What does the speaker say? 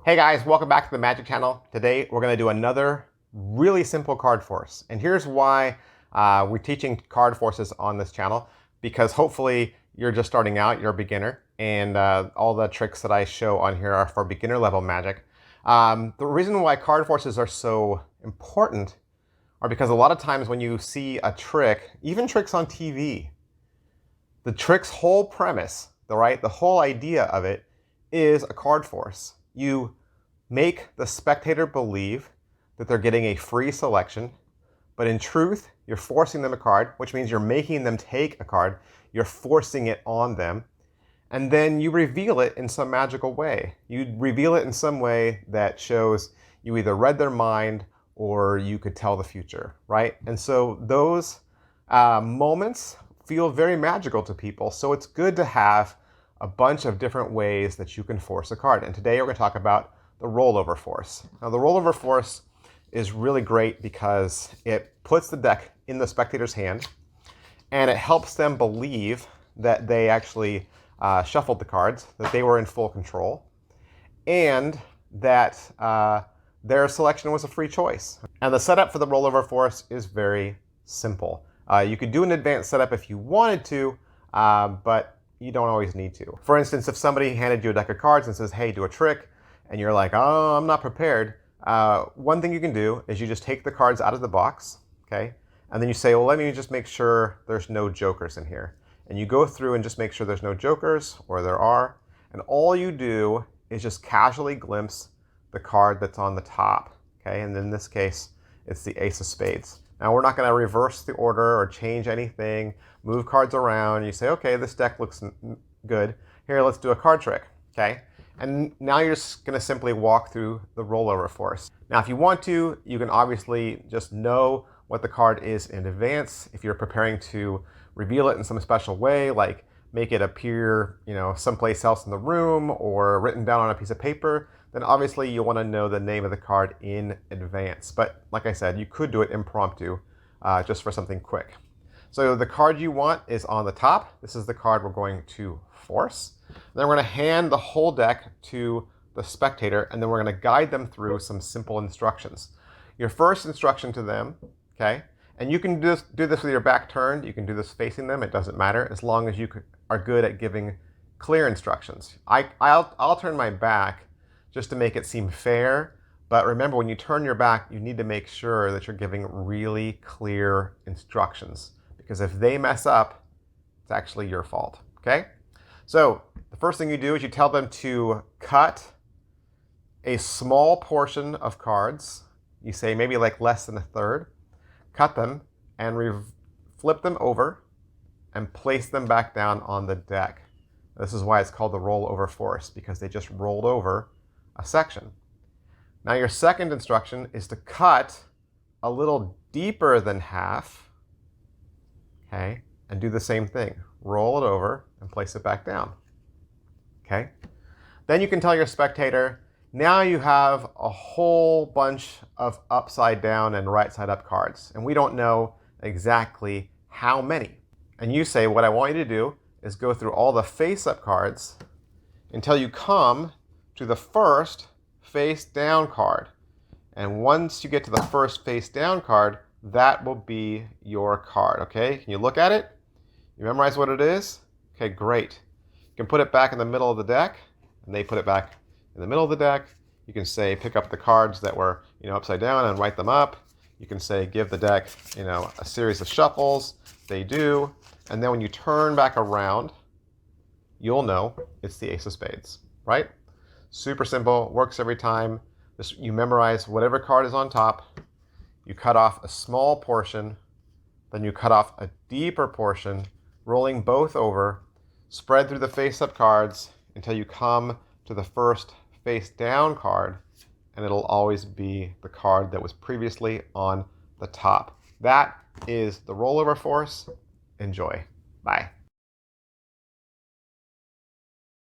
Hey guys, welcome back to the Magic Channel. Today we're going to do another really simple card force. And here's why we're teaching card forces on this channel, because hopefully you're just starting out, you're a beginner, and all the tricks that I show on here are for beginner level Magic. The reason why card forces are so important are because a lot of times when you see a trick, even tricks on TV, the trick's whole premise, the whole idea of it is a card force. You make the spectator believe that they're getting a free selection, but in truth, you're forcing them a card, which means you're making them take a card. You're forcing it on them. And then you reveal it in some magical way. You reveal it in some way that shows you either read their mind or you could tell the future, right? And so those moments feel very magical to people. So it's good to have a bunch of different ways that you can force a card. And today we're going to talk about the rollover force. Now the rollover force is really great because it puts the deck in the spectator's hand and it helps them believe that they actually shuffled the cards, that they were in full control, and that their selection was a free choice. And the setup for the rollover force is very simple. You could do an advanced setup if you wanted to, but you don't always need to. For instance, if somebody handed you a deck of cards and says, hey, do a trick, and you're like, oh, I'm not prepared, one thing you can do is you just take the cards out of the box, okay? And then you say, well, let me just make sure there's no jokers in here. And you go through and just make sure there's no jokers, or there are, and all you do is just casually glimpse the card that's on the top, okay? And in this case, it's the Ace of Spades. Now, we're not going to reverse the order or change anything, move cards around. You say, okay, this deck looks good. Here, let's do a card trick, okay? And now you're just going to simply walk through the rollover force. Now, if you want to, you can obviously just know what the card is in advance. If you're preparing to reveal it in some special way, like make it appear, someplace else in the room or written down on a piece of paper, then obviously you'll want to know the name of the card in advance. But like I said, you could do it impromptu, just for something quick. So the card you want is on the top. This is the card we're going to force. Then we're going to hand the whole deck to the spectator, and then we're going to guide them through some simple instructions. Your first instruction to them, okay, and you can do this with your back turned, you can do this facing them, it doesn't matter, as long as you are good at giving clear instructions. I'll turn my back just to make it seem fair, but remember, when you turn your back, you need to make sure that you're giving really clear instructions, because if they mess up, it's actually your fault, okay? So the first thing you do is you tell them to cut a small portion of cards. You say maybe like less than a third. Cut them and flip them over and place them back down on the deck. This is why it's called the rollover force, because they just rolled over a section. Now your second instruction is to cut a little deeper than half, okay, and do the same thing. Roll it over and place it back down, okay? Then you can tell your spectator, now you have a whole bunch of upside down and right side up cards, and we don't know exactly how many. And you say, what I want you to do is go through all the face up cards until you come to the first face down card. And once you get to the first face down card, that will be your card, okay? Can you look at it? You memorize what it is? Okay, great. You can put it back in the middle of the deck, and they put it back in the middle of the deck. You can say, pick up the cards that were, upside down and write them up. You can say, give the deck, a series of shuffles. They do. And then when you turn back around, you'll know it's the Ace of Spades, right? Super simple, works every time. You memorize whatever card is on top. You cut off a small portion, then you cut off a deeper portion, rolling both over, spread through the face-up cards until you come to the first face-down card, and it'll always be the card that was previously on the top. That is the rollover force. Enjoy. Bye.